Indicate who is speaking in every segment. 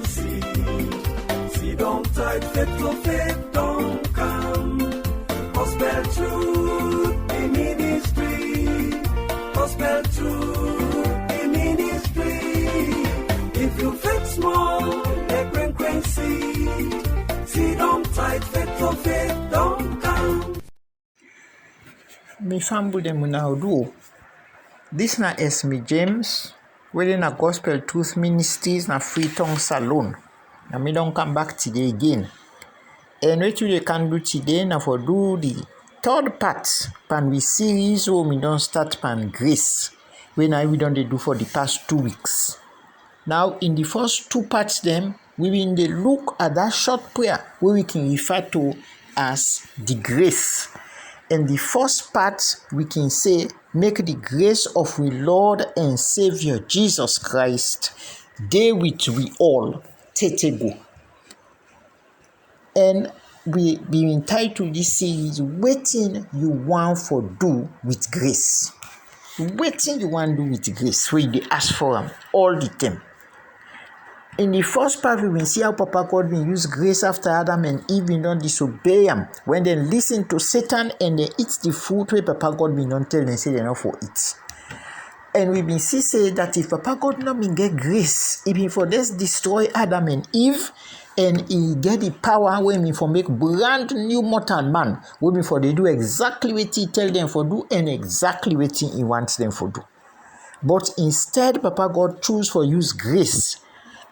Speaker 1: see. See, don't type faith don't come. Gospel truth, the ministry. Gospel truth, the ministry. If you faith small, they bring seed. See, don't type faith don't come.
Speaker 2: Me famble them now do. This na me James. We're na Gospel Truth Ministries na Free Tongue Salon. Na me don't come back today again. And what you can do today na for do the third part pan we series where we don't start pan grace. When we don't do for the past 2 weeks. Now in the first 2 parts them we will look at that short prayer where we can refer to as the grace. In the first part, we can say, make the grace of our Lord and Savior Jesus Christ, day with we all, tetego. And we be entitled this series, Wetin you want for do with grace. Wetin you want do with grace, where you ask for them all the time. In the first part, we will see how Papa God will use grace after Adam and Eve don't disobey him. When they listen to Satan and they eat the fruit where Papa God will not tell them say they're not for it. And we will see say that if Papa God not will get grace, if he for this destroy Adam and Eve, and he get the power when he for make brand new mortal man, when for they do exactly what he tell them for do and exactly what he wants them for do. But instead, Papa God choose for use grace.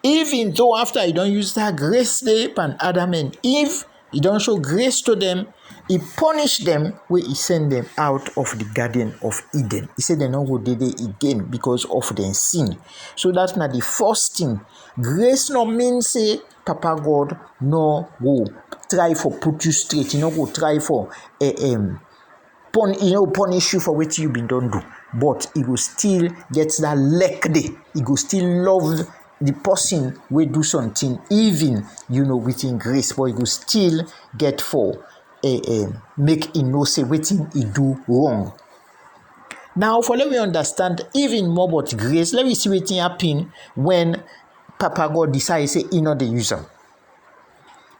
Speaker 2: Even though after he don't use that grace day upon Adam and Eve, he don't show grace to them, he punish them where he send them out of the Garden of Eden. He said they don't go there again because of their sin. So that's not the first thing. Grace no means say Papa God no go try for put you straight. You know go try for punish you for what you been done do. But he will still get that leg day. He will still love the person will do something even within grace, but he will still get for make him know say wetin he do wrong. Now for let me understand even more about grace, let me see wetin happen when Papa God decide say he not the user.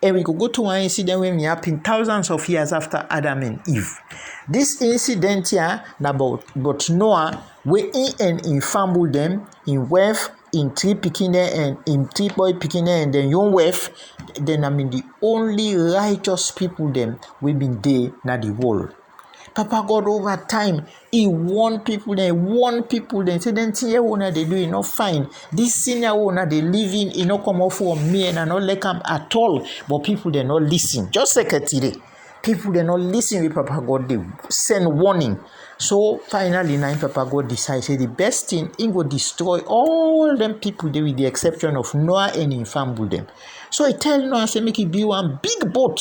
Speaker 2: And we could go to one incident when it happened thousands of years after Adam and Eve. This incident here about Noah, where he and he fumbled them in wife, in 3 picking and in 3 boy picking and then young wife. Then the only righteous people them we been there na the world. Papa God over time, he warn people, say then here one they do it not fine. This senior one they living, it not come off from me and I not like them at all. But people they not listen. Just like today. People they not listen with Papa God, they send warning. So finally now Papa God decides say the best thing he go destroy all them people there with the exception of Noah and he fumble them. So he tell Noah say make it be one big boat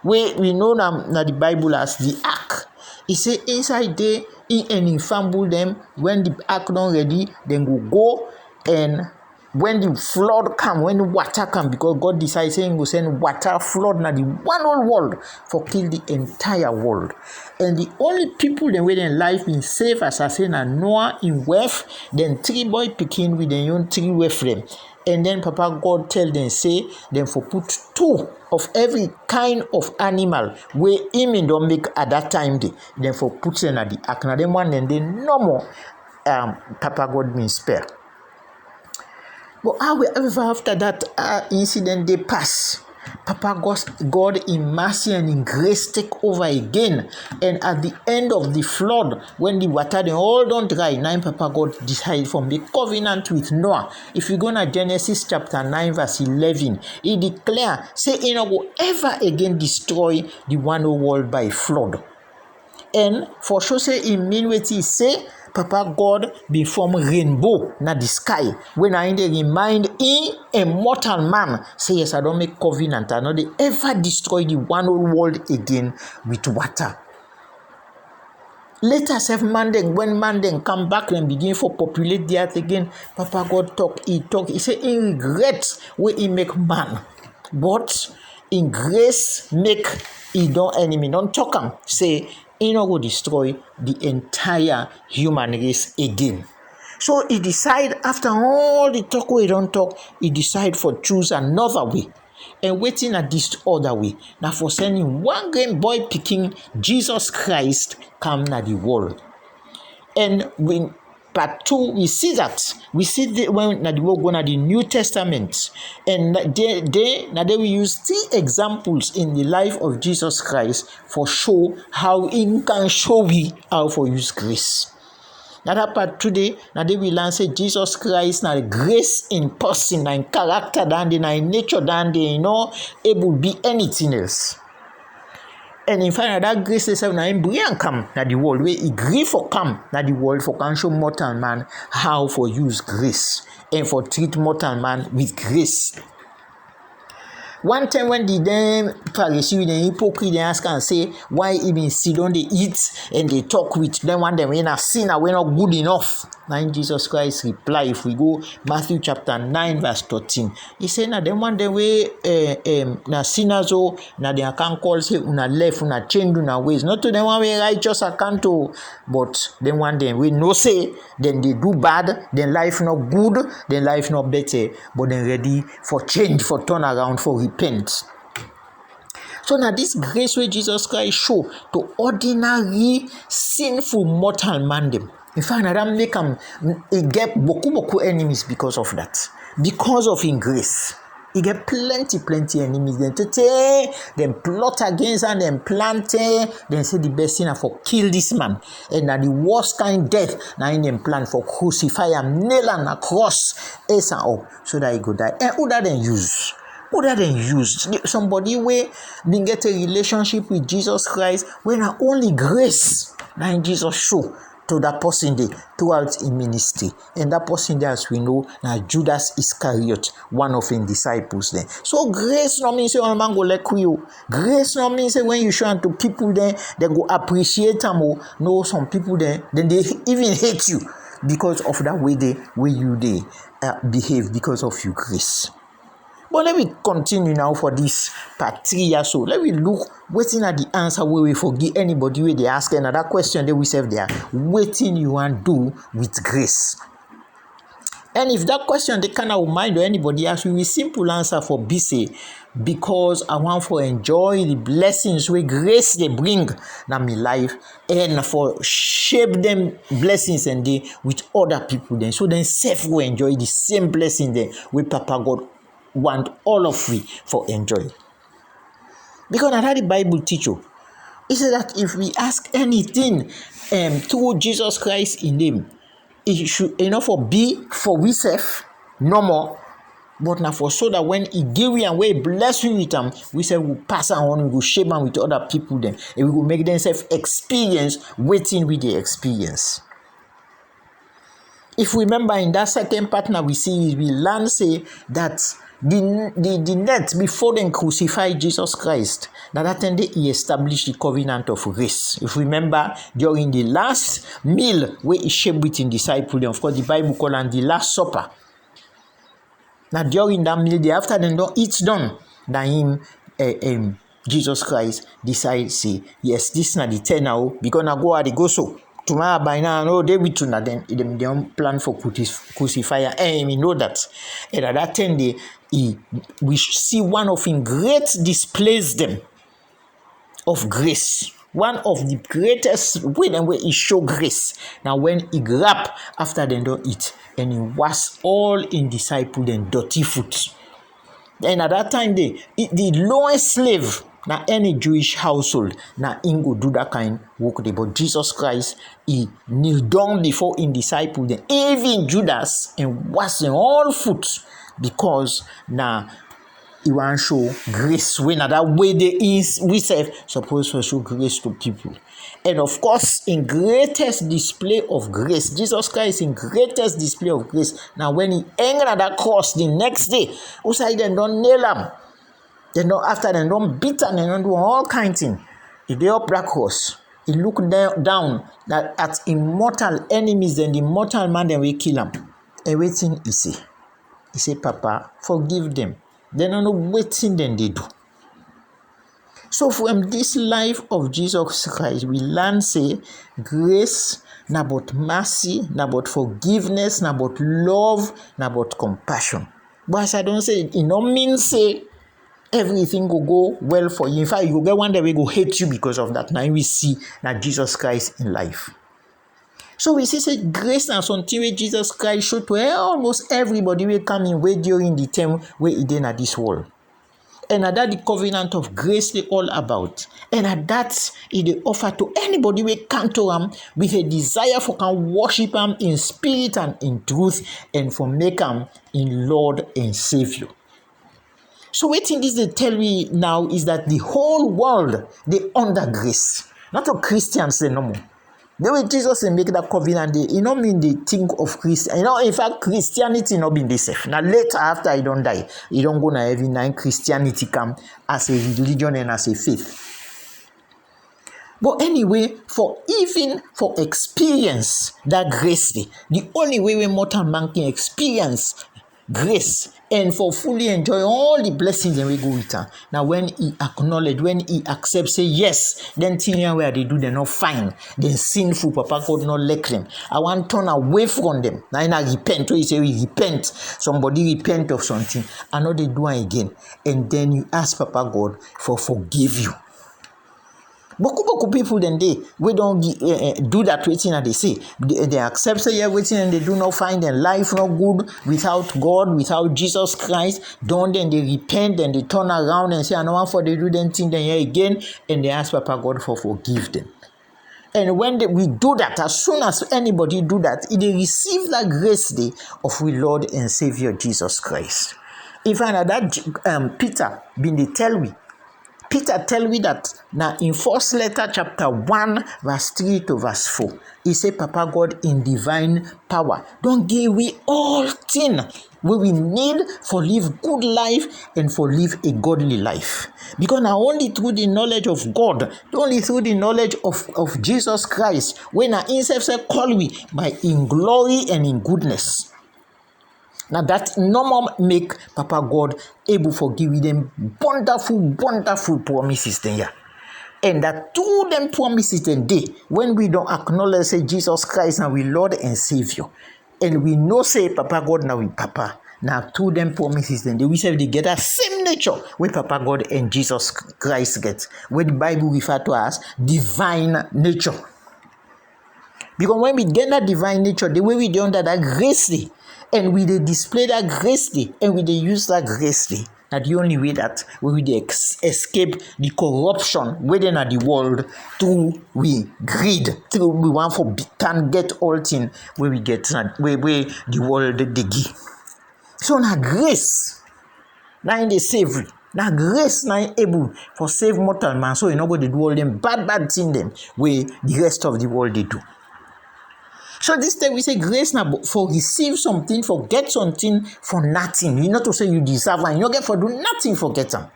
Speaker 2: where we know now the Bible as the ark. He say inside there, he and he fumble them. When the ark not ready, then go and when the flood come, when the water come, because God decides saying go send water flood na the one whole world for kill the entire world. And the only people then where in life been safe as I say na Noah in wife, then 3 boy picking with their own 3 wife them. And then Papa God tell them say them for put 2 of every kind of animal where him don't make at that time day. Then for put them at the ark. Now them one and then no more Papa God means spare. But however after that incident they pass, Papa God in mercy and in grace take over again. And at the end of the flood, when the water they all don't dry, now Papa God decided from the covenant with Noah. If you go to Genesis chapter 9 verse 11, he declare, say he no go ever again destroy the one world by flood. And for sure say he mean what he say, Papa God be form rainbow na the sky. When I remind a mortal man, say yes, I don't make covenant. I know they ever destroy the one whole world again with water. Later, when man then come back and begin for populate the earth again, Papa God he say he regrets where he make man. But in grace make he don't enemy. Don't talk him. Say he not go destroy the entire human race again. So he decide, after all the talk we don't talk, he decide for choose another way. And waiting at this other way. Now for sending one great boy picking Jesus Christ come na the world. And when part 2, we see that. We see when na the world go na the New Testament. And they we use 3 examples in the life of Jesus Christ for show how he can show we how for use grace. Now that part today, now they will learn say Jesus Christ now the grace in person, in character than the in nature than the able to be anything else. And in fact that grace itself now in bring come na the world where he agree for come na the world for can show mortal man how for use grace and for treat mortal man with grace. One time when the damn Pharisee, the hypocrite, they ask and say, why even sit down, they eat and they talk with them one day when a sinner, we're not good enough. Now Jesus Christ reply, if we go Matthew chapter 9 verse 13, he said, now them one day way na sinners oh, now they can't call say una left, una change una ways. Not to them one way righteous account to, but then one day we no say, then they do bad, then life not good, then life not better, but then ready for change, for turn around, for repent. So now this grace where Jesus Christ show to ordinary sinful mortal man them. In fact, that make him get boku enemies because of that. Because of his grace. He get plenty enemies. Then plot against and then plant, then say the best thing for kill this man. And now the worst kind death, now in them plan for crucify him, nail him across, so that he go die. And who that then use? Other than use somebody where they get a relationship with Jesus Christ when only grace now Jesus show to that person there throughout his ministry. And that person there, as we know, now Judas Iscariot, one of his disciples there. So grace no means say one man go like you. Grace no means say when you show to people there, they go appreciate them or no some people there, then they even hate you because of that way you behave because of your grace. But let me continue now for this part 3 or so. Let me look waiting at the answer where we forgive anybody where they ask another question they will say there. Waiting you want do with grace. And if that question they cannot mind or anybody else, we will simple answer for BC because I want for enjoy the blessings where grace they bring in my life and for shape them blessings and they with other people then. So then self will enjoy the same blessing there with Papa God want all of we for enjoy. Because I had the Bible teach you. It said that if we ask anything through Jesus Christ in name, it should enough for be for we self no more. But now for so that when he give you and we bless you with them, we say we'll pass on, we will share them with other people then, and we will make themselves experience waiting with the experience. If we remember in that second part now we see we learn say that the net before they crucified Jesus Christ, that time he established the covenant of grace. If we remember during the last meal where he shared with his disciples, of course the Bible call and the last supper. Now during that meal, after they don't eat done, then him Jesus Christ decide say yes, this is not the 10 now because now go at go so. Tomorrow by now, no, they will tuna then they don't plan for crucifier. And we know that. And at that time, we see one of the great displays them of grace. One of the greatest way and where he show grace. Now when he grab after they don't eat, and he wash all in disciple and dirty foot. Then at that time, the lowest slave. Now any Jewish household, now in go do that kind work there. But Jesus Christ, he kneel down before in disciple, then even Judas and wash them all foot because now he want to show grace when that way they is we serve supposed to show grace to people. And of course, in greatest display of grace, Jesus Christ in greatest display of grace. Now when he hang at that cross the next day, who say then don't nail him. They don't after them don't beat and they don't do all kinds of things. If they up that cross, he look down that at immortal enemies, then the immortal man then will kill him. And waiting he say, Papa, forgive them. They don't know waiting then they do. So from this life of Jesus Christ, we learn say grace na about mercy, na about forgiveness, na about love, na about compassion. But as I don't say, it don't mean say everything will go well for you. In fact, you go get one day we go hate you because of that. Now we see that Jesus Christ in life. So we see say grace na something wey Jesus Christ show to almost everybody wey come in way during the time wey he dey na this world. And that the covenant of grace they all about. And that is the offer to anybody we come to him with a desire for can worship him in spirit and in truth and for make him in Lord and Savior. So Wetin this they tell me now is that the whole world they under grace. Not all Christians they no more. The way Jesus make that covenant, it don't mean they think of Christian. In fact, Christianity not been this safe. Now later after he don't die, he don't go na heaven. Now Christianity come as a religion and as a faith. But anyway, for experience that grace, the only way we mortal man can experience grace and for fully enjoy all the blessings and we go with her. Now when he acknowledge, when he accepts, say yes, then thing where they do they're not fine, then sinful, Papa God not like them. I want to turn away from them. Now I repent, you say we repent, somebody repent of something, and now they do it again. And then you ask Papa God for forgive you. Boku people then we don't do that waiting and they say they accept say everything and they do not find their life not good without God, without Jesus Christ. Don't then they repent and they turn around and say I know one for they do them thing then here again and they ask Papa God for forgive them. And when we do that, as soon as anybody do that, they receive that grace day of we Lord and Savior Jesus Christ. If I know that Peter been they tell me. Peter tell me that now in first letter chapter 1 verse 3 to verse 4 he say Papa God in divine power don't give we all things what we need for live good life and for live a godly life, because now only through the knowledge of God, only through the knowledge of Jesus Christ when I himself say call we by in glory and in goodness. Now that no more make Papa God able forgive them wonderful promises then yeah. And that through them promises then day when we don't acknowledge say Jesus Christ now we Lord and Savior. And we know say Papa God now we Papa. Now through them promises then we say they get that same nature where Papa God and Jesus Christ get. Where the Bible refer to as divine nature. Because when we get that divine nature, the way we do under that grace and we display that grace and we use that grace, that the only way that we will escape the corruption within the world through we greed, through we want for can get all things where we get where the world they give. So now grace, now in the savory. Now grace now able for save mortal man, so you know what they do all them bad things them where the rest of the world they do. So this time we say grace now for receive something, for get something for nothing. You not to say you deserve and you don't get for do nothing for get them.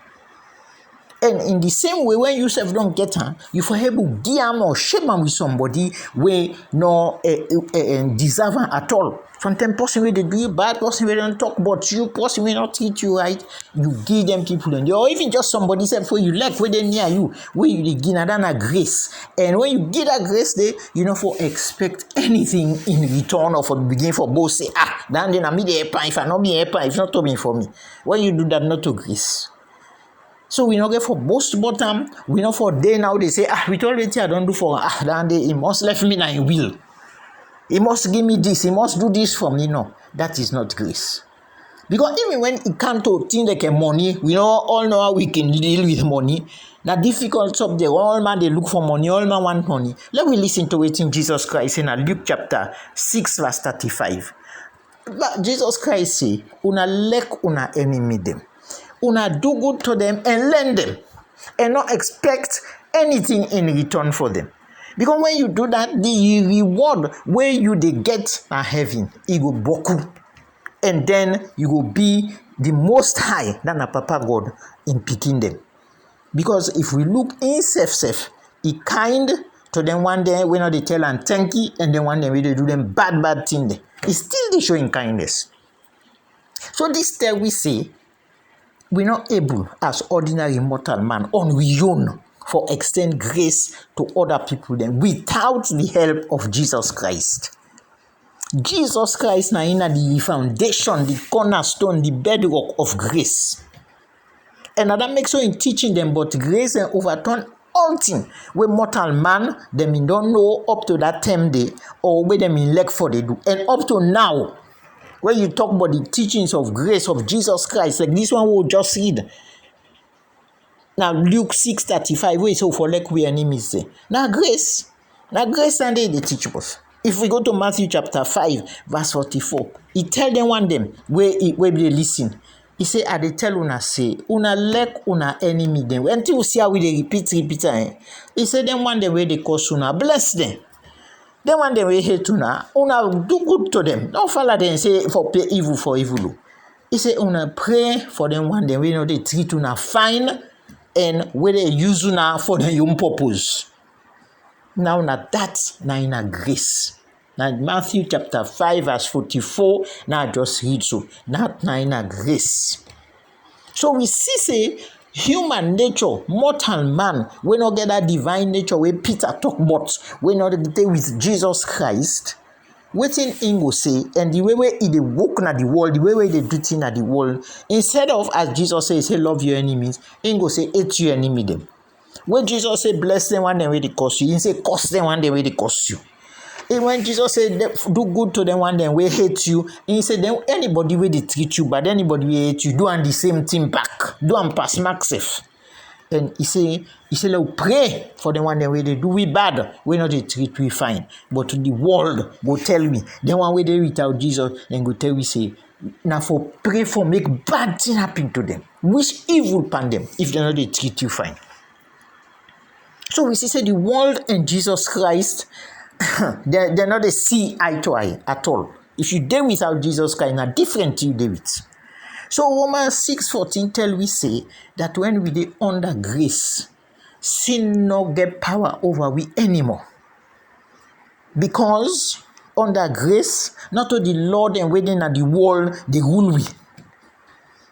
Speaker 2: And in the same way, when you self don't get her, you for able give them or share them with somebody where no deserve her at all. Sometimes person where they do you bad, person where they don't talk about you, person where not treat you right, you give them people and or even just somebody self where you like where they near you, where you give that grace. And when you give that grace, they you know for expect anything in return or for begin for both say then I me the if I not be if not to me for me. When you do that, not to grace. So we not get for boast bottom, we not for day now they say we told you I don't do for then they he must left me now he will. He must give me this, he must do this for me. No, that is not grace. Because even when it comes to things like money, we all know how we can deal with money. Now difficult subject, all man they look for money, all man want money. Let me listen to Wetin Jesus Christ in Luke chapter 6 verse 35. But Jesus Christ say, una like una enemy them. Una do good to them and lend them and not expect anything in return for them. Because when you do that, the reward where you they get a heaven, it go boku. And then you will be the most high than a Papa God in picking them. Because if we look in safe, he kind to them one day when they tell and thank you, and then one day when they do them bad thing, it's still they showing kindness. So this day we say, we're not able as ordinary mortal man on we own for extend grace to other people then without the help of Jesus Christ. Jesus Christ na in the foundation, the cornerstone, the bedrock of grace. And that makes so in teaching them but grace and overturn all things where mortal man them in don't know up to that time day or where them in leg for they do. And up to now, when you talk about the teachings of grace of Jesus Christ, like this one we'll just read. Now Luke 6:35, where so for like we enemies say. Now grace and they teach us. If we go to Matthew chapter 5, verse 44, he tell them one them where they listen. He say, I they tell una say, una like una enemy them. Until you see how we they repeat. He say them one them where they cause una, bless them. Then one day we hate una do good to them. Don't follow them say for pay evil for evil. He say una pray for them one day we know they treat una fine and where they use una for their own purpose. Now that na in a grace. Now Matthew chapter 5 verse 44. Now just read so. That na in a grace. So we see say human nature, mortal man, we not get that divine nature where Peter talk about, we not get with Jesus Christ. Wetin him go say, and the way he dey walk na the world, the way they do things na the world, instead of as Jesus say love your enemies, him go say hate your enemy them. When Jesus say bless them one day where they curse you, he say curse them one day where they curse you. And when Jesus said do good to them one day we hate you, and he said then anybody where they treat you bad, anybody will hate you, do and the same thing back, do and pass mark safe. And he say like pray for them one day where they do we bad, we not they treat we fine, but the world go tell me the one where they without Jesus and go tell we say now for pray for make bad thing happen to them, wish evil upon them if they not they treat you fine. So we see the world and Jesus Christ they're not a see eye to eye at all. If you deal without Jesus Christ, now different you deal with. So Romans 6:14 tell we say that when we dey under grace, sin no get power over we anymore. Because under grace, not to the Lord and waiting at the world, they rule we.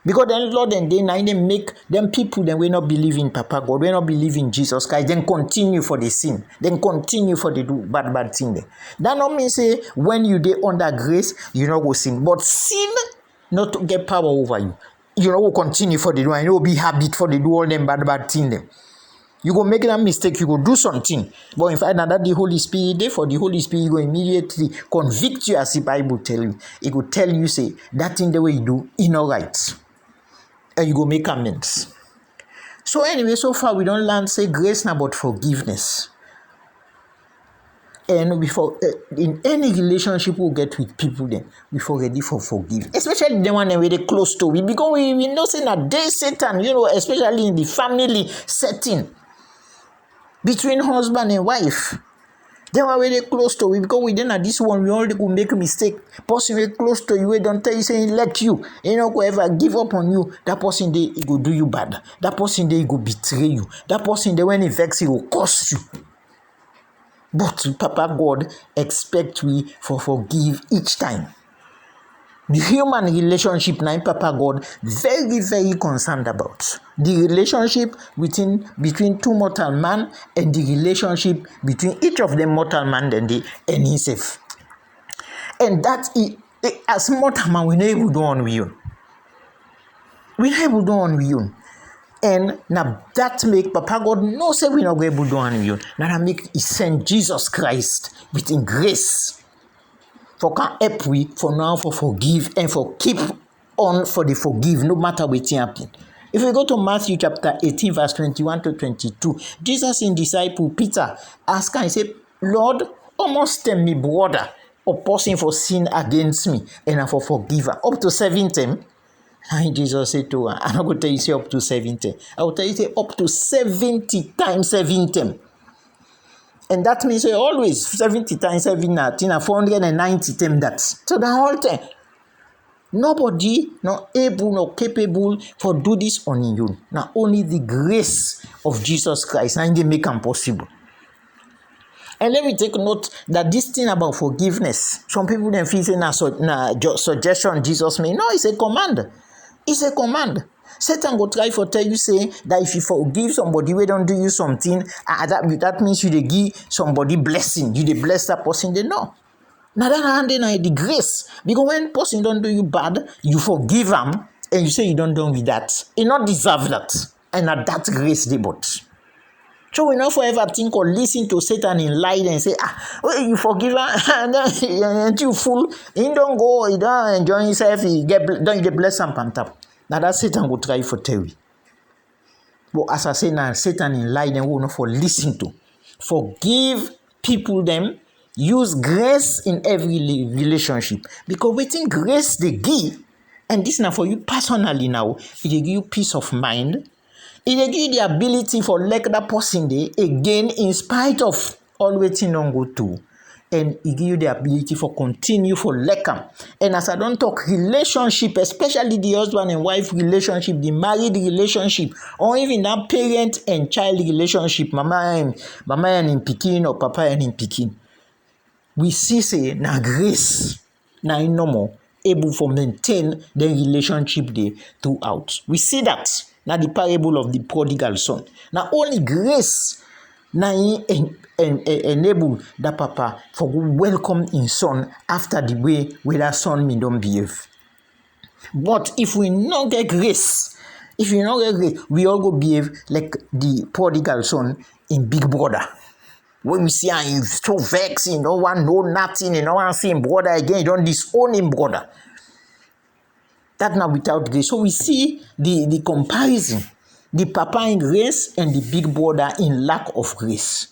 Speaker 2: Because then Lord and they make them people then we not believe in Papa God, we not believe in Jesus Christ, then continue for the sin, then continue for the do bad thing there. That not mean say when you dey under grace, you not go sin. But sin not to get power over you. You know will continue for the do and it will be habit for the do all them bad thing there. You go make that mistake, you go do something. But in fact, now that the Holy Spirit there, for the Holy Spirit go immediately convict you as the Bible tell you. It will tell you say that thing the way you do is not right. And you go make amends. So anyway, so far we don't learn say grace now about forgiveness. And before in any relationship we get with people, then we for ready for forgive. Especially the one that we're close to. Because we know say that they Satan, especially in the family setting between husband and wife. They were very close to you because we didn't at this one we already could make a mistake. Person very close to you, we don't tell you saying let you. Go ever give up on you. That person they he go do you bad. That person they go betray you. That person they when he vex he will curse you. But Papa God expect we for forgive each time. The human relationship now Papa God very, very concerned about. The relationship between two mortal man and the relationship between each of them mortal man and himself. And that as mortal man we never do on with you. We never do on with you. And now that make Papa God no say we not able to do on with you. Now that make he send Jesus Christ within grace. For can help we for now for forgive and for keep on for the forgive no matter what happen. If we go to Matthew chapter 18 verse 21 to 22, Jesus in disciple Peter ask and say, Lord, almost tell me brother or person for sin against me and I for forgive her up to 7 times. And Jesus said to her, I'm not going to tell you say up to 70. I will tell you say up to 70 times 7 times. And that means always 70 times 7 490 times that. So the whole time. Nobody not able nor capable for do this on you. Now only the grace of Jesus Christ and they make it possible. And let me take note that this thing about forgiveness, some people then feel say na suggestion Jesus made. No, it's a command. It's a command. Satan go try for tell you say that if you forgive somebody wey don do you something, that means you dey give somebody blessing, you dey bless that person. They know. Now that hand na the grace, because when person don't do you bad, you forgive them and you say you don't done with that. You not deserve that, and at that grace they but. So we not forever think or listen to Satan in lie and say, well, you forgive him, and you fool, he don't go, he don't enjoy himself, he get bless and pantap. Now that Satan will try for tell you. But as I say now, Satan in lie then will not for listen to. Forgive people them, use grace in every relationship. Because Wetin grace they give, and this now for you personally now, it will give you peace of mind. It will give you the ability for like that person day again in spite of all Wetin don't go to. And it give you the ability for continue for like am. And as I don't talk relationship, especially the husband and wife relationship, the married relationship, or even that parent and child relationship, mama and in pikin or papa and in pikin. We see say na grace, na normal, able for maintain the relationship day throughout. We see that. Now the parable of the prodigal son. Now only grace now enable that papa for welcome in son after the way where that son may don't behave. But if we not get grace, we all go behave like the prodigal son in Big Brother. When we see him so vexed, no one know nothing, and no one see him brother again, he don't disown him brother. That now without grace. So we see the comparison. The papa in grace and the big brother in lack of grace.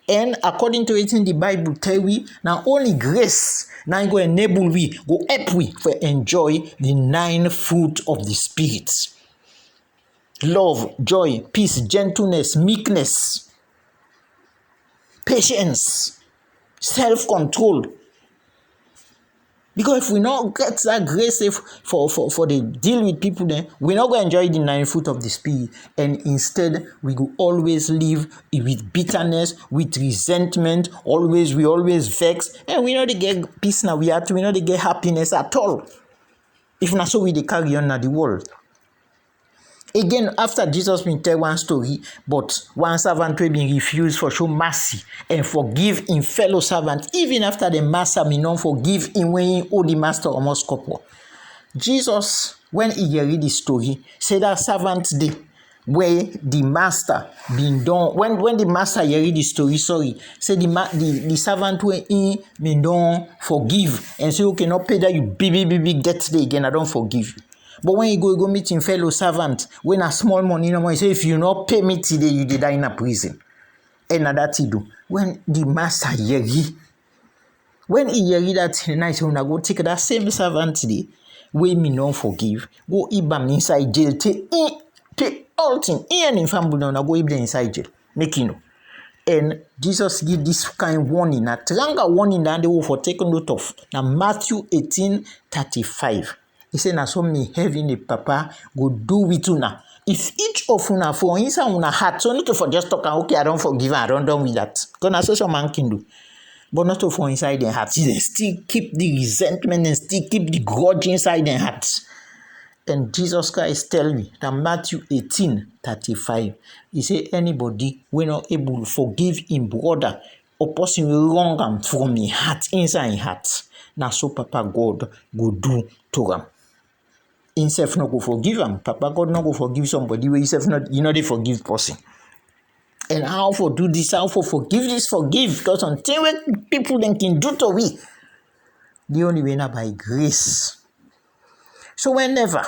Speaker 2: And according to it in the Bible tell we, now only grace now go enable we, go help we for enjoy the 9 fruit of the Spirit. Love, joy, peace, gentleness, meekness, patience, self-control. Because if we not get that grace for the deal with people, then we're not going to enjoy the 9 fruit of the Spirit. And instead, we go always live with bitterness, with resentment. We always vex. And we not get peace now. We not get happiness at all. If not so, we carry on in the world. Again, after Jesus been tell one story, but one servant will be refused for show mercy and forgive in fellow servant, even after the master may not forgive in when he owe the master almost couple. Jesus, when he read the story, said that servant day where the master been done, when the master read the story, say the servant where he may not forgive and say, okay, not pay that you big debt today again, I don't forgive you. But when you go meet in fellow servant, when a small money no more, you say if you not pay me today, you die in a prison. And that he do. When the master when he that night, when I go take that same servant today, we me not forgive, go ibam inside jail, take all thing, and in family now go ibam inside jail, make you know. And Jesus give this kind of warning, a stronger warning than they will for taking note of. Now Matthew 18:35. He said, "Na so me having a papa go do with una. If each of una for inside una heart, so not to for just talk, okay, I don't forgive, I don't done with that. Because na so some man can do. But not to for inside their hearts. They still keep the resentment and still keep the grudge inside their hearts." And Jesus Christ tell me that Matthew 18:35. He say, anybody we not able to forgive him brother or person will wrong him from his heart, inside his heart. Now so Papa God go do to him. Himself not go forgive him. Papa God not go forgive somebody where himself not, they forgive person. And how for do this, how for forgive this, forgive. Because until when people then can do to we, the only way now by grace. So whenever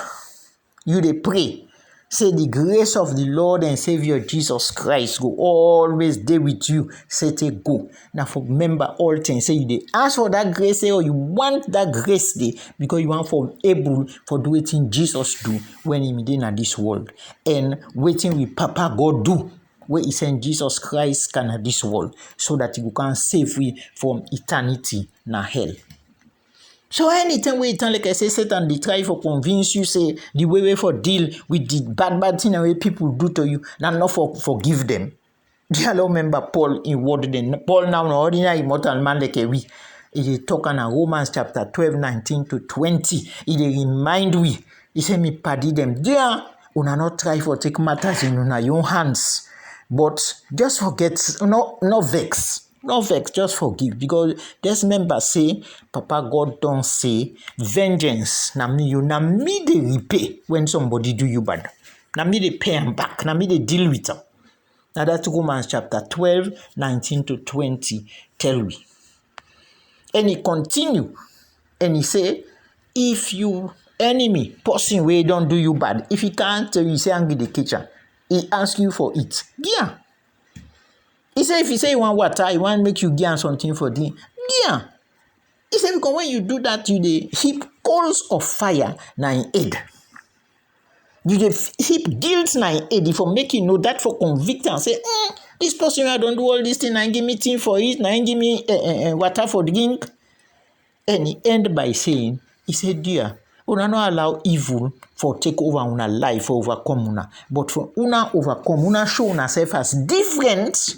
Speaker 2: you they pray, say the grace of the Lord and Savior Jesus Christ go always there with you. Say take go. Now for remember all things. Say you they ask for that grace, say, or you want that grace day because you want for able for do it in Jesus do when he made in this world. And waiting with Papa God do where he sent Jesus Christ can at this world so that you can save we from eternity na hell. So anytime we turn like I say, Satan they try for convince you, say the way for deal with the bad thing way people do to you, now not for forgive them. Dear Lord, remember Paul in word then Paul now an ordinary immortal man like a we. He talk on Romans chapter 12, 19 to 20. He remind we. He say me pardon them. Dear una not try for take matters in una own hands. But just forget, no vex. No vex, just forgive. Because just remember, say, Papa God don't say, vengeance, na me they repay when somebody do you bad. Na me they pay them back. Na me they deal with them. Now that's Romans chapter 12, 19 to 20 tell we. And he continue, and he say, if you enemy, person where don't do you bad, if he can't tell you, say, I'm in the kitchen, he ask you for it. Yeah. He say, if he say you want water, he want make you give something for drink. Yeah. He say, because when you do that, you dey heap coals of fire na in head. You dey heap guilt na in head for make you know that for convict and say, this person I don't do all this thing, and give me thing for it, and give me water for drink. And he end by saying, he said, dear, una no allow evil for take over una life, for overcome una. But for una overcome, una show una self as different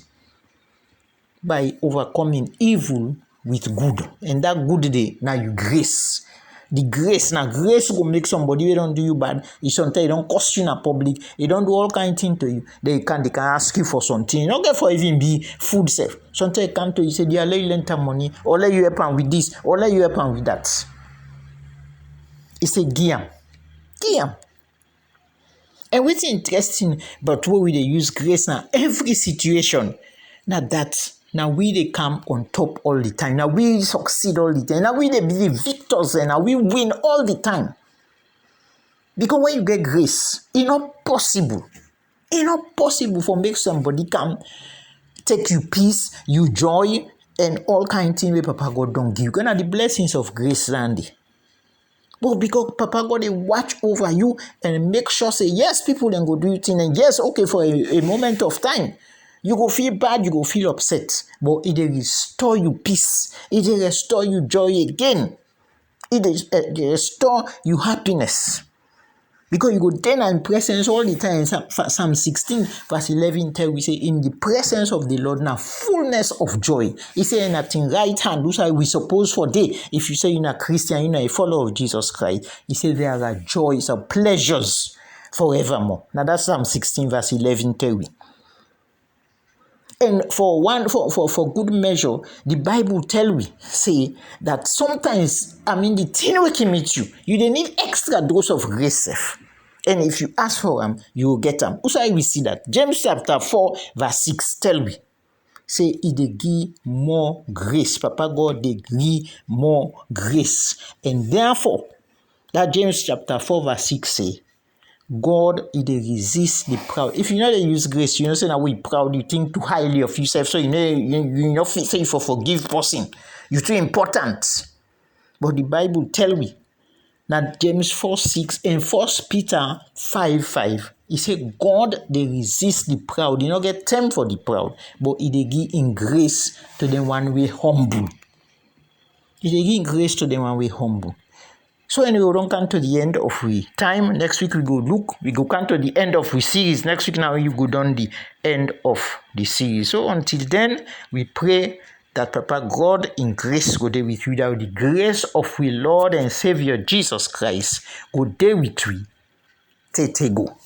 Speaker 2: by overcoming evil with good. And that good day, now you grace. The grace, now grace will make somebody who don't do you bad. It sometimes don't cost you in a public. They don't do all kind of things to you. They can ask you for something. You don't get for even be food safe. Sometimes they come to you, say, they let you lend them money, or let you help them with this, or let you help them with that. It's a gear. And what's interesting, but where we they use grace now, every situation, now that now we they come on top all the time. Now we succeed all the time. Now we they be the victors and now we win all the time. Because when you get grace, it's not possible. It's not possible for make somebody come take you peace, you joy, and all kind of things where Papa God don't give. Gonna the blessings of grace, Randy. But because Papa God they watch over you and make sure say yes, people then go do it thing, and yes, okay, for a moment of time. You go feel bad, you go feel upset. But it will restore you peace. It will restore you joy again. It will restore you happiness. Because you go then in presence all the time. Psalm 16 verse 11 tell we say, in the presence of the Lord now fullness of joy. He say in that right hand, which we suppose for day. If you say you're a Christian, you're a follower of Jesus Christ. He say there are joys or pleasures forevermore. Now that's Psalm 16 verse 11 tell we. And for good measure, the Bible tell we say that sometimes, the thing will can meet you. You don't need extra dose of grace. And if you ask for them, you will get them. Also, we see that James chapter 4, verse 6 tell we. Say he dey give more grace. Papa God dey give more grace. And therefore, that James chapter 4, verse 6 say, God, he dey resist the proud. If you know they use grace, you know say now we proud, you think too highly of yourself, so you know say for forgive person. You're too important. But the Bible tell me that James 4:6 and 1 Peter 5:5, he say God they resist the proud. You don't get time for the proud, but he dey give in grace to the one we humble. He dey give grace to the one we humble. So anyway, we don't come to the end of the time. Next week we go come to the end of the series. Next week now you go down the end of the series. So until then, we pray that Papa God in grace go there with you. That the grace of our Lord and Savior Jesus Christ go there with you. Take go.